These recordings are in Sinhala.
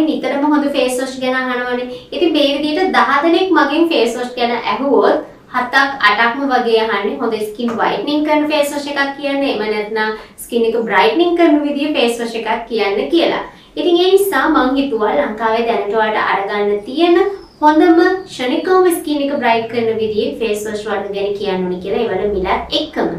මගෙන් නිතරම හොඳ ෆේස් වොෂ් ගැන අහනවනේ. ඉතින් මේ විදිහට 10 දෙනෙක් මගෙන් ෆේස් වොෂ් ගැන ඇහුවොත් 7ක් 8ක්ම වගේ අහන්නේ හොඳ ස්කින් වයිට්නින් කරන ෆේස් වොෂ් එකක් කියන්නේ. එහෙම නැත්නම් ස්කින් එක බ්‍රයිට්නින් කරන විදිහේ ෆේස් වොෂ් එකක් කියන්න කියලා. ඉතින් ඒ නිසා මං හිතුවා ලංකාවේ දැනට ඔයාලට අරගන්න තියෙන හොඳම ෂණිකවම ස්කින් එක බ්‍රයිට් කරන විදිහේ ෆේස් වොෂ් වර්ග ගැන කියන්න ඕනි කියලා ඒවල මිලත් එක්කම.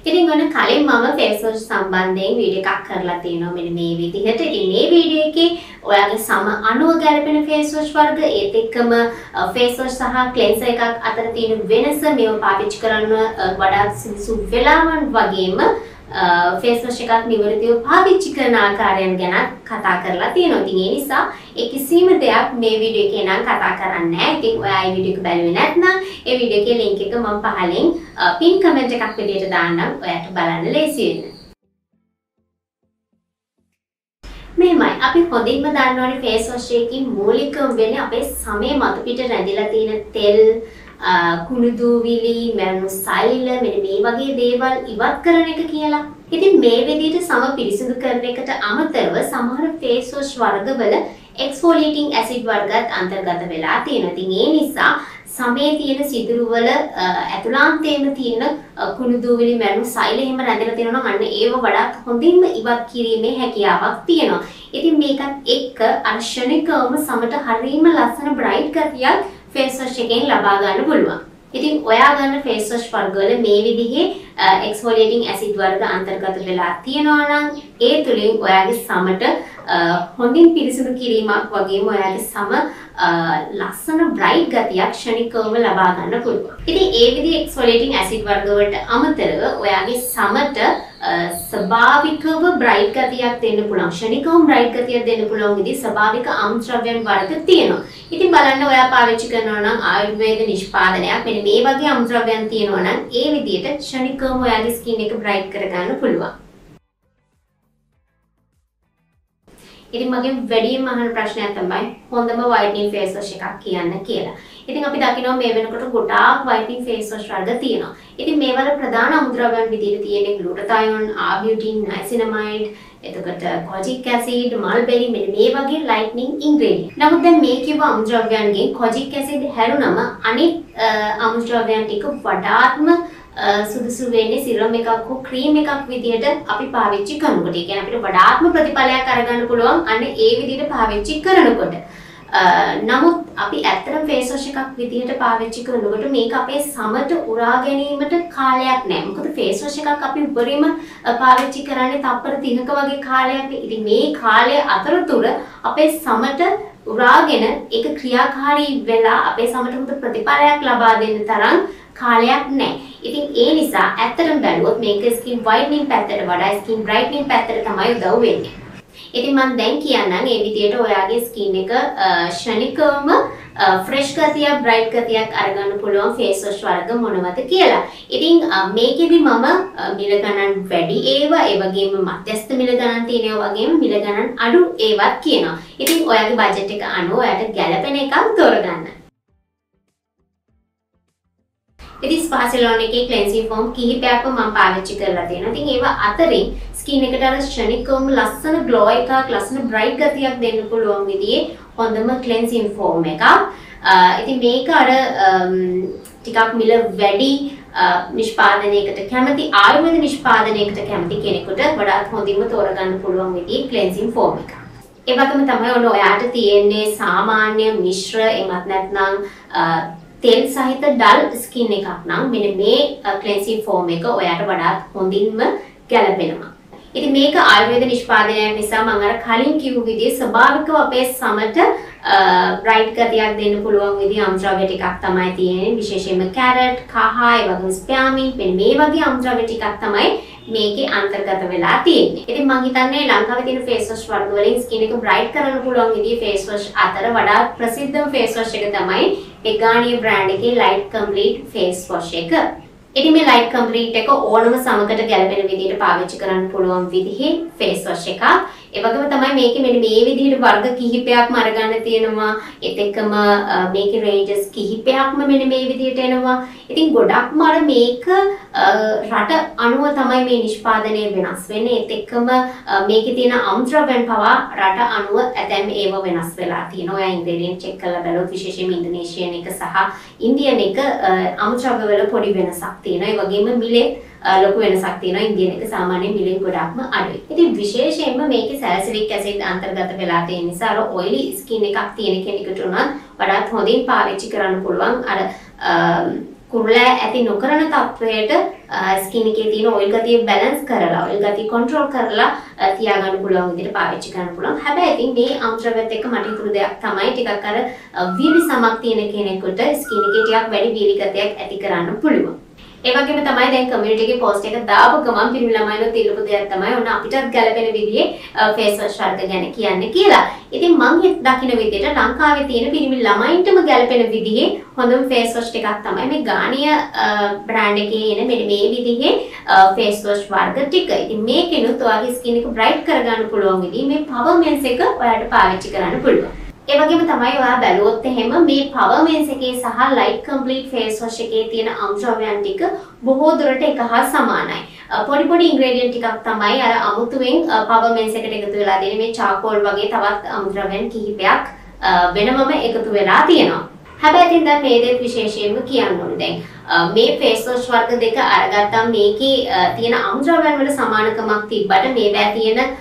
ඉතින් ඔන්න කලින් මම ෆේස් වොෂ් සම්බන්ධයෙන් වීඩියෝ එකක් කරලා තියෙනවා මෙන්න මේ විදිහට. ඉතින් මේ වීඩියෝ එකේ ඔයාගේ සම අණුව ගැලපෙන ෆේස් වොෂ් වර්ග ඒත් එක්කම ෆේස් වොෂ් සහ ක්ලෙන්සර් එකක් අතර තියෙන වෙනස මේව පාවිච්චි කරන්න වඩා සුදුසු වෙලාවන් වගේම ෆේස් වොෂ් එකක් නිවැරදිව පාවිච්චි කරන ආකාරයන් ගැන කතා කරලා තියෙනවා. ඉතින් ඒ නිසා ඒ කිසිම දෙයක් මේ වීඩියෝ එකේ නම් කතා කරන්නේ නැහැ. ඉතින් ඔයා මේ වීඩියෝ එක බැලුවේ නැත්නම් ඒ වීඩියෝ එකේ link එක මම පහලින් pin comment එකක් විදියට දාන්නම් ඔයාට බලන්න ලේසි වෙන්න. මේමයි අපි හොඳින්ම දන්නවනේ ෆේස් වොෂ් එකකින් මූලිකම වෙන්නේ අපේ සමේ මතු පිට රැඳිලා තියෙන තෙල් කුණු දූවිලි මරණු සෛල මෙන්න මේ වගේ දේවල් ඉවත් කරන එක කියලා. ඉතින් මේ විදිහට සම පිරිසිදු කරන එකට අමතරව සමහර ෆේස් වොෂ් වර්ගවල එක්ස්ෆෝලියේටිං ඇසිඩ් වර්ගත් අන්තර්ගත වෙලා තියෙනවා. ඉතින් ඒ නිසා සමේ තියෙන සිදුරු වල ඇතුළාන්තයේම තියෙන කුණු දූවිලි මරණු සෛල එහෙම රැඳිලා තියෙනවා නම් අන්න ඒව වඩාත් හොඳින්ම ඉවත් කිරීමේ හැකියාවක් තියෙනවා. ඉතින් මේකත් එක්ක අර ක්ෂණිකවම සමට හරීම ලස්සන බ්‍රයිට් ගතියක් ෆේස් වොෂ් එකෙන් ලබා ගන්න පුළුවන්. ඉතින් ඔයා ගන්න ෆේස් වොෂ් වර්ගවල මේ විදිහේ එක්ස්ෆෝලියේටිං ඇසිඩ් වර්ග අන්තර්ගත වෙලා තියෙනවා නම් ඒ තුලින් ඔයාගේ සමට හොඳින් පිරිසිදු කිරීමක් වගේම ඔයාගේ සම ලස්සන බ්‍රයිට් ගතියක් ක්ෂණිකවම ලබා ගන්න පුළුවන්. ඉතින් ඒ විදිහේ එක්ස්ෆෝලියේටිං ඇසිඩ් වර්ග වලට අමතරව ඔයාගේ සමට ස්වභාවිකව බ්‍රයිට් ගතියක් දෙන්න පුළුවන්. ක්ෂණිකවම බ්‍රයිට් ගතියක් දෙන්න පුළුවන් විදිහේ ස්වභාවික අමුද්‍රව්‍යයන් වර්ග තියෙනවා. ඉතින් බලන්න ඔයා පාවිච්චි කරනවා නම් ආයුර්වේද නිෂ්පාදනයක් මෙන්න මේ වගේ අමුද්‍රව්‍යයන් තියෙනවා නම් ඒ විදිහට ක්ෂණිකවම ඔයාගේ ස්කින් එක බ්‍රයිට් කරගන්න පුළුවන්. ඉතින් මගෙන් වැඩිම අහන ප්‍රශ්නයක් තමයි හොඳම whitening face wash එකක් කියන්න කියලා. ඉතින් අපි දකිනවා මේ වෙනකොට ගොඩාක් whitening face wash වර්ග තියෙනවා. ඉතින් මේවල ප්‍රධාන අමුද්‍රව්‍යයන් විදිහට තියෙන්නේ glutathione, arbutin, niacinamide, එතකොට kojic acid, mulberry මෙන්න මේ වගේ lightening ingredient. නමුත් දැන් මේ කිව්ව අමුද්‍රව්‍යයන්ගෙන් kojic acid හැරුණම අනිත් අමුද්‍රව්‍යයන් ටික වඩාත්ම සුදුසු වෙන්නේ සිරම් එකක් හෝ ක්‍රීම් එකක් විදිහට අපි පාවිච්චි කරනකොට. ඒ කියන්නේ අපිට වඩාත්ම ප්‍රතිඵලයක් අරගන්න පුළුවන් අන්න ඒ විදිහට පාවිච්චි කරනකොට. නමුත් අපි ඇත්තටම ෆේස් වොෂ් එකක් විදිහට පාවිච්චි කරනකොට මේක අපේ සමට උරා ගැනීමට කාලයක් නැහැ. මොකද ෆේස් වොෂ් එකක් අපි උපරිම පාවිච්චි කරන්නේ තප්පර 30ක වගේ කාලයක්. ඉතින් මේ කාලය අතරතුර අපේ සමට උරාගෙන ඒක ක්‍රියාකාරී වෙලා අපේ සමට හොඳ ප්‍රතිඵලයක් ලබා දෙන්න තරම් කාලයක් නැහැ. ඉතින් ඒ නිසා ඇත්තටම බැලුවොත් මේක ස්කින් වයිට්නින් පැත්තට වඩා ස්කින් බ්‍රයිට්නින් පැත්තට තමයි උදව් වෙන්නේ. ඉතින් මම දැන් කියන්නම් මේ විදිහට ඔයාගේ ස්කින් එක ක්ෂණිකවම ෆ්‍රෙෂ් ගතියක් බ්‍රයිට් ගතියක් අරගන්න පුළුවන් ෆේස් වොෂ් වර්ග මොනවද කියලා. ඉතින් මේකෙදි මම මිල ගණන් වැඩි ඒවා ඒ වගේම මධ්‍යස්ථ මිල ගණන් තියෙන ඒවා වගේම මිල ගණන් අඩු ඒවත් කියනවා. ඉතින් ඔයාගේ බජට් එක අනුව ඔයාට ගැළපෙන එකක් තෝරගන්න. ඉතින් ස්පාසෙලෝන් එකේ ක්ලෙන්සිං ෆෝම් කිහිපයක්ම මම පාවිච්චි කරලා තියෙනවා. ඉතින් ඒවා අතරින් ස්කින් එකට අර ක්ෂණිකවම ලස්සන ග්ලෝ එකක්, ලස්සන බ්‍රයිට් ගතියක් දෙන්න පුළුවන් විදිහේ හොඳම ක්ලෙන්සිං ෆෝම් එකක්. ඉතින් මේක අර ටිකක් මිල වැඩි නිෂ්පාදනයකට කැමති ආයුර්වේද නිෂ්පාදනයකට කැමති කෙනෙකුට වඩාත් හොඳින්ම තෝරගන්න පුළුවන් විදිහේ ක්ලෙන්සිං ෆෝම් එකක්. ඒ වගේම තමයි ඔන්න ඔයාට තියෙන්නේ සාමාන්‍ය මිශ්‍ර එමත් නැත්නම් තෙල් සහිත ඩල් ස්කින් එකක් නම් මෙන්න මේ ක්ලෙන්සිං ෆෝම් එක ඔයාට වඩාත් හොඳින්ම ගැලපෙනවා. ඉතින් මේක ආයුර්වේද නිෂ්පාදනයක් නිසා මම අර කලින් කිව්ව විදිහේ ස්වභාවිකව අපේ සමට බ්‍රයිට් ගතියක් දෙන්න පුළුවන් විදිහ අමුද්‍රව්‍ය ටිකක් තමයි තියෙන්නේ. විශේෂයෙන්ම කැරට්, කහ, ඒ වගේම ස්පෑමින් මෙන්න මේ වගේ අමුද්‍රව්‍ය ටිකක් තමයි මේකේ අන්තර්ගත වෙලා තියෙන්නේ. ඉතින් මම හිතන්නේ ලංකාවේ තියෙන ෆේස් වොෂ් වර්ග වලින් ස්කින් එක බ්‍රයිට් කරන්න පුළුවන් විදිහේ ෆේස් වොෂ් අතර වඩා ප්‍රසිද්ධම ෆේස් වොෂ් එක තමයි Egania brand එකේ Light Complete face wash එක. ඉතින් මේ Light Complete එක ඕනම සමකට ගැලපෙන විදිහට පාවිච්චි කරන්න පුළුවන් විදිහේ face wash එකක්. ඒ වගේම තමයි මේකේ මෙන්න මේ විදිහට වර්ග කිහිපයක්ම අරගන්න තියෙනවා. ඒත් එක්කම මේකේ රේන්ජස් කිහිපයක්ම මෙන්න මේ විදිහට එනවා. ඉතින් ගොඩක්ම අර මේක රට අනුව තමයි මේ නිෂ්පාදනය වෙනස් වෙන්නේ. ඒත් එක්කම මේකේ තියෙන අමුද්‍රව්‍යයන් පවා රට අනුව ඇතැම් ඒවා වෙනස් වෙලා තියෙනවා. ඔයා ඉන්ග්‍රීඩියන්ට් චෙක් කරලා බලුවොත් විශේෂයෙන්ම ඉන්ඩෝනේෂියන් එක සහ ඉන්දියන් එක අමුද්‍රව්‍ය වල පොඩි වෙනසක් තියෙනවා. ඒ වගේම මිලේ ලොකු වෙනසක් තියෙනවා. ඉන්දියන් එක සාමාන්‍යයෙන් මිලෙන් ගොඩක්ම අඩුයි. ඉතින් විශේෂයෙන්ම මේකේ සැලසිලික් ඇසිඩ් අන්තර්ගත වෙලා තියෙන නිසා අර ඔයිලි ස්කින් එකක් තියෙන කෙනෙකුට උනත් වඩාත් හොඳින් පාවිච්චි කරන්න පුළුවන්. අර කුරුලෑ ඇති නොකරන තත්වයට ස්කින් එකේ තියෙන ඔයිල් ගතිය බැලන්ස් කරලා ඔයිල් ගතිය කන්ට්‍රෝල් කරලා තියාගන්න පුළුවන් විදිහට පාවිච්චි කරන්න පුළුවන්. හැබැයි ඉතින් මේ අමුද්‍රව්‍යත් එක්ක මට හිතුණු දෙයක් තමයි ටිකක් අර වීලි සමක් තියෙන කෙනෙකුට ස්කින් එකේ ටිකක් වැඩි වීලි ගතියක් ඇති කරන්න පුළුවන්. ඒ වගේම තමයි දැන් කමියුනිටි එකේ පෝස්ට් එක දාපු ගමන් පිරිමි ළමයිනොත් ඉල්ලපු දෙයක් තමයි ඔන්න අපිටත් ගැලපෙන විදිහේ ෆේස් වොෂ් වර්ග ගැන කියන්නේ කියලා. ඉතින් මම දකින විදිහට ලංකාවේ තියෙන පිරිමි ළමයින්ටම ගැලපෙන විදිහේ හොඳම ෆේස් වොෂ් ටිකක් තමයි මේ ගානිය බ්‍රෑන්ඩ් එකේ එන මෙන්න මේ විදිහේ ෆේස් වොෂ් වර්ග ටික. ඉතින් මේකෙනුත් ඔයාගේ ස්කින් එක බ්‍රයිට් කරගන්න පුළුවන් විදිහේ මේ පවර්මෙන්ස් එක ඔයාලට පාවිච්චි කරන්න පුළුවන්. ඒ වගේම තමයි ඔයා බැලුවොත් එහෙම මේ පවර්මෙන්ස් එකේ සහ ලයිට් කම්ප්ලීට් ෆේස් වොෂ් එකේ තියෙන අමුද්‍රව්‍යයන් ටික බොහෝ දුරට එක හා සමානයි. පොඩි ඉන්ග්‍රේඩියන්ට් ටිකක් තමයි අර අමුතුවෙන් පවර්මෙන්ස් එකට එකතු වෙලා තියෙන මේ චාකෝල් වගේ තවත් අමුද්‍රව්‍යයන් කිහිපයක් වෙනමම එකතු වෙලා තියෙනවා. හැබැයි ඉතින් දැන් මේ දෙත් විශේෂයෙන්ම කියන්න ඕනේ. දැන් මේ ෆේස් වොෂ් වර්ග දෙක අරගත්තාම මේකේ තියෙන අමුද්‍රව්‍යයන් වල සමානකමක් තිබ්බට මේවා තියෙන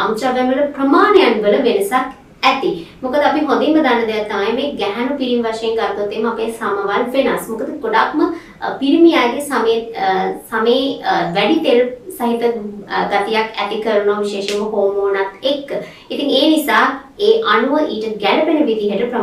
අමුද්‍රව්‍යයන් වල ප්‍රමාණයන් වල වෙනසක් ඇති. මොකද අපි හොඳින්ම දන්න දෙයක් තමයි මේ ගැහණු පිරිමි වශයෙන් ගත්තොත් එimhe අපේ සමවල් වෙනස්. මොකද ගොඩක්ම පිරිමි අයගේ සමේ වැඩි තෙල් සහිත ගතියක් ඇති කරන විශේෂයෙන්ම හෝමෝනත් එක්ක. ඉතින් ඒ නිසා ඒ අණුව ඊට ගැළපෙන විදිහට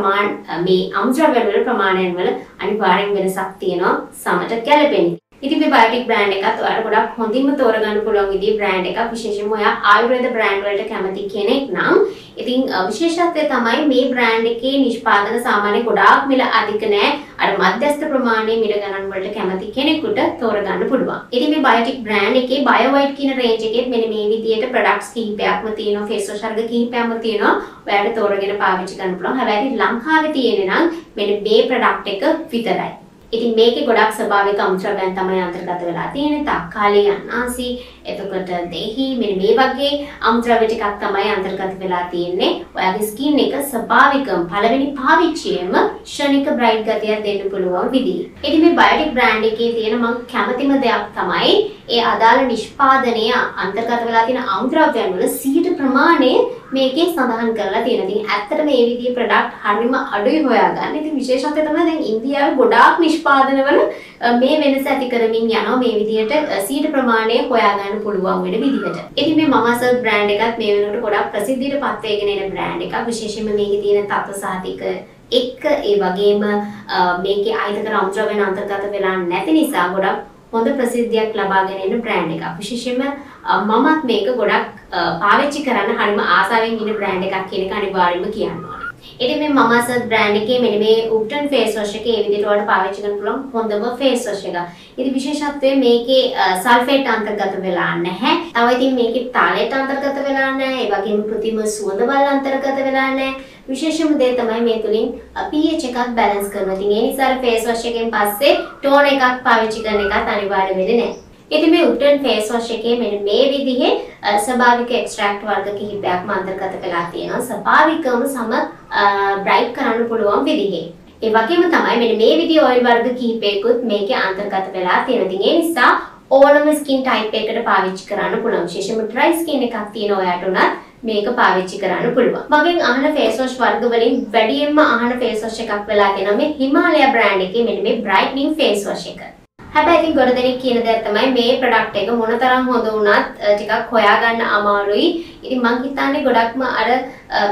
මේ අමුද්‍රව්‍යවල වල ප්‍රමාණයන් වල අනිවාර්යෙන් වෙනසක් තියෙනවා සමට ගැළපෙන්නේ. ඉතින් මේ බයොටික් බ්‍රෑන්ඩ් එකත් ඔයාලට ගොඩක් හොඳින්ම තෝරගන්න පුළුවන් විදිහේ බ්‍රෑන්ඩ් එකක්. විශේෂයෙන්ම ඔයා ආයුර්වේද බ්‍රෑන්ඩ් වලට කැමති කෙනෙක් නම් ඉතින් විශේෂත්වය තමයි මේ බ්‍රෑන්ඩ් එකේ නිෂ්පාදන සාමාන්‍ය ගොඩාක් මිල අධික නෑ. අර මධ්‍යස්ථ ප්‍රමාණයේ මිල ගණන් වලට කැමති කෙනෙකුට තෝරගන්න පුළුවන්. ඉතින් මේ බයොටික් බ්‍රෑන්ඩ් එකේ BioWhite කියන රේන්ජ් එකේ මෙන්න මේ විදිහට ප්‍රොඩක්ට්ස් කිහිපයක්ම තියෙනවා. ෆේස් වොෂ් වර්ග කිහිපයක්ම තියෙනවා. ඔයාලට තෝරගෙන පාවිච්චි කරන්න පුළුවන්. හැබැයි ලංකාවේ තියෙන්නේ නම් මෙන්න මේ ප්‍රොඩක්ට් එක විතරයි. ඉතින් මේකේ ගොඩක් ස්වභාවික අමුද්‍රව්‍යයන් තමයි අන්තර්ගත වෙලා තියෙන්නේ. තක්කාලි, අනාසි, එතකොට දෙහි මෙන්න මේ වගේ අමුද්‍රව්‍ය ටිකක් තමයි අන්තර්ගත වෙලා තියෙන්නේ. ඔයාගේ ස්කින් එක ස්වභාවිකව පළවෙනි පාවිච්චියෙම ෂණික බ්‍රයිට් ගතියක් දෙන්න පුළුවන් විදිහ. ඉතින් මේ බයොටික් බ්‍රෑන්ඩ් එකේ තියෙන මම කැමතිම දෙයක් තමයි ඒ අදාළ නිෂ්පාදනයේ අන්තර්ගත වෙලා තියෙන අමුද්‍රව්‍යයන් වල 100% ප්‍රමාණය මේකේ සඳහන් කරලා තියෙනවා. ඉතින් ඇත්තට මේ විදිහේ ප්‍රොඩක්ට් හරිම අඩුයි හොයාගන්න. ඉතින් විශේෂත්වය තමයි දැන් ඉන්දියාවේ ගොඩාක් නිෂ්පාදනවල මේ වෙනස ඇති කරමින් යනවා මේ විදිහට 100% ප්‍රමාණය හොයාගන්න පුළුවන් වෙන විදිහට. ඉතින් මේ මමාසර් බ්‍රෑන්ඩ් එකත් මේ වෙනකොට ගොඩක් ප්‍රසිද්ධියට පත් වෙගෙන එන බ්‍රෑන්ඩ් එකක්. විශේෂයෙන්ම මේකේ තියෙන තත්ත්ව සහතික එක්ක ඒ වගේම මේකේ අයිතිකර අමුද්‍රව්‍යයන් අන්තර්ගත වෙලා නැති නිසා ගොඩක් හොඳ ප්‍රසිද්ධියක් ලබාගෙන එන බ්‍රෑන්ඩ් එකක්. විශේෂයෙන්ම මමත් මේක ගොඩක් පාවිච්චි කරන්න හරිම ආසාවෙන් ඉන්න බ්‍රෑන්ඩ් එකක් කියන එක අනිවාර්යයෙන්ම කියන්න ඕනේ. ඉතින් මේ මමාසර් බ්‍රෑන්ඩ් එකේ මෙන්න මේ උප්ටන් ෆේස් වොෂ් එකේ මේ විදිහට ඔයාලට පාවිච්චි කරන්න පුළුවන් හොඳම ෆේස් වොෂ් එකක්. ඉතින් විශේෂත්වය මේකේ සල්ෆේට් අන්තර්ගත වෙලා නැහැ. තව ඉතින් මේකේ තාලේට් අන්තර්ගත වෙලා නැහැ. ඒ වගේම කෘත්‍රිම සුවඳවල් අන්තර්ගත වෙලා නැහැ. විශේෂම දේ තමයි මේ තුලින් pH එකක් බැලන්ස් කරනවා. ඉතින් ඒ නිසා ෆේස් වොෂ් එකෙන් පස්සේ ටෝන් එකක් පාවිච්චි කරන එකත් අනිවාර්ය වෙන්නේ නැහැ. ඉතින් මේ උප්ටන් ෆේස් වොෂ් එකේ මෙන්න මේ විදිහේ ස්වභාවික එක්ස්ට්‍රැක්ට් වර්ග කිහිපයක්ම අන්තර්ගත වෙලා තියෙනවා. ස්වභාවිකවම සම බ්‍රයිට් කරන්න පුළුවන් විදිහේ. ඒ වගේම තමයි මෙන්න මේ විදිහේ ඔයිල් වර්ග කිහිපයකුත් මේකේ අන්තර්ගත වෙලා තියෙනවා. ඉතින් ඒ නිසා ඕනම ස්කින් ටයිප් එකකට පාවිච්චි කරන්න පුළුවන්. විශේෂයෙන්ම ඩ්‍රයි ස්කින් එකක් තියෙන ඔයාට උනත් මේක පාවිච්චි කරන්න පුළුවන්. මගෙන් අහන ෆේස් වොෂ් වර්ග වලින් වැඩියෙන්ම අහන ෆේස් වොෂ් එකක් වෙලා තියෙනවා මේ හිමාලය බ්‍රෑන්ඩ් එකේ මෙන්න මේ බ්‍රයිට්නින් ෆේස් වොෂ් එක. හැබැයි ඉතින් ගොඩ දෙනෙක් කියන දේ තමයි මේ ප්‍රොඩක්ට් එක මොනතරම් හොඳ වුණත් ටිකක් හොයාගන්න අමාරුයි. ඉතින් මම හිතන්නේ ගොඩක්ම අර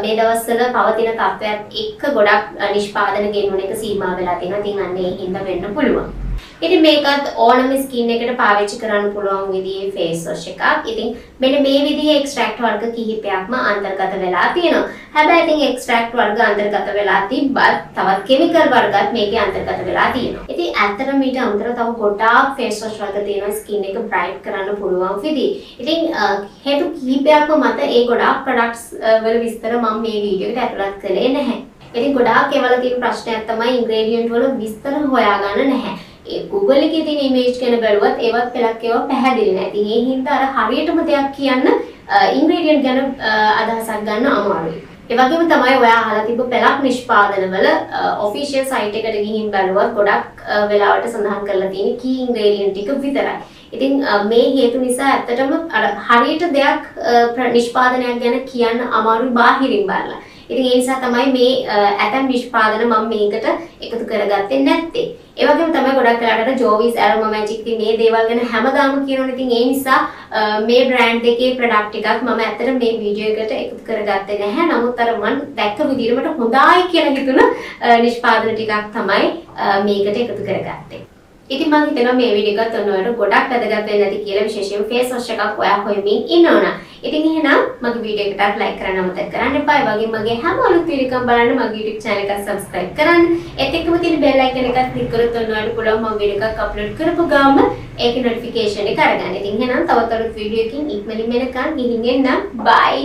මේ දවස්වල පවතින තත්ත්වයක් එක්ක ගොඩක් නිෂ්පාදන ගෙන්වන එක සීමා වෙලා තියෙනවා. ඉතින් අන්න ඒ හින්දා වෙන්න පුළුවන්. ඉතින් මේකත් ඕනම ස්කින් එකට පාවිච්චි කරන්න පුළුවන් විදිහේ ෆේස් වොෂ් එකක්. ඉතින් මෙන්න මේ විදිහේ එක්ස්ට්‍රැක්ට් වර්ග කිහිපයක්ම අන්තර්ගත වෙලා තියෙනවා. හැබැයි ඉතින් එක්ස්ට්‍රැක්ට් වර්ග අන්තර්ගත වෙලා තිබ්බත් තවත් කෙමිකල් වර්ගත් මේකේ අන්තර්ගත වෙලා තියෙනවා. ඉතින් ඇත්තටම ඊට අමතරව තව ගොඩාක් ෆේස් වොෂ් වර්ග තියෙනවා ස්කින් එක බ්‍රයිට් කරන්න පුළුවන් විදිහ. ඉතින් හේතු කිහිපයක්ම මත ඒ ගොඩාක් ප්‍රොඩක්ට්ස් වල විස්තර මම මේ වීඩියෝ එකට ඇතුළත් කළේ නැහැ. ඉතින් ගොඩාක් ඒවල තියෙන ප්‍රශ්නයක් තමයි ඉන්ග්‍රේඩියන්ට් වල විස්තර හොයාගන්න නැහැ. ඒ Google එකේ තියෙන ඉමේජ් ගැන බැලුවත් ඒවත් පළක් ඒවා පැහැදිලි නැහැ. ඉතින් ඒ හින්දා අර හරියටම දෙයක් කියන්න ඉන්ග්‍රේඩියන්ට් ගැන අදහසක් ගන්න අමාරුයි. ඒ වගේම තමයි ඔයා අහලා තිබ්බ පළක් නිෂ්පාදනවල ඔෆිෂියල් සයිට් එකට ගිහින් බැලුවත් ගොඩක් වෙලාවට සඳහන් කරලා තියෙන කී ඉන්ග්‍රේඩියන්ට් ටික විතරයි. ඉතින් මේ හේතු නිසා ඇත්තටම අර හරියට දෙයක් නිෂ්පාදනයක් ගැන කියන්න අමාරුයි බාහිරින් බලලා. ඉතින් ඒ නිසා තමයි මේ ඇතම් නිෂ්පාදන මම මේකට එකතු කරගත්තේ නැත්තේ. ඒ වගේම තමයි ගොඩක් වෙලාවට ජෝවිස් ඇරෝමා මැජික් ඉතින් මේ දේවල් ගැන හැමදාම කියනවනේ. ඉතින් ඒ නිසා මේ බ්‍රෑන්ඩ් එකේ ප්‍රොඩක්ට් එකක් මම ඇත්තට මේ වීඩියෝ එකට එකතු කරගත්තේ නැහැ. නමුත් අර මම දැක්ක විදිහට මට හොඳයි කියලා හිතුණ නිෂ්පාදන ටිකක් තමයි මේකට එකතු කරගත්තේ. ඉතින් මම හිතනවා මේ වීඩියෝ එකත් ඔයාලට ගොඩක් වැදගත් වෙන්න ඇති කියලා, විශේෂයෙන් ෆේස් වොෂ් එකක් ඔයා හොයමින් ඉන්නවනම්. ඉතින් එහෙනම් මගේ වීඩියෝ එකට ලයික් කරන්න අමතක කරන්න එපා. ඒ වගේම මගේ හැම අලුත් වීඩියෝ එකක් බලන්න මගේ YouTube channel එක subscribe කරන්න. ඒත් එක්කම තියෙන bell icon එකත් click කරොත් ඔයාලට පුළුවන් මම වීඩියෝ එකක් upload කරපු ගාම ඒකේ notification එක අරගන්න. ඉතින් එහෙනම් තවත් අලුත් වීඩියෝ එකකින් ඉක්මනින් එනකන් ගිහින් එන්න. bye.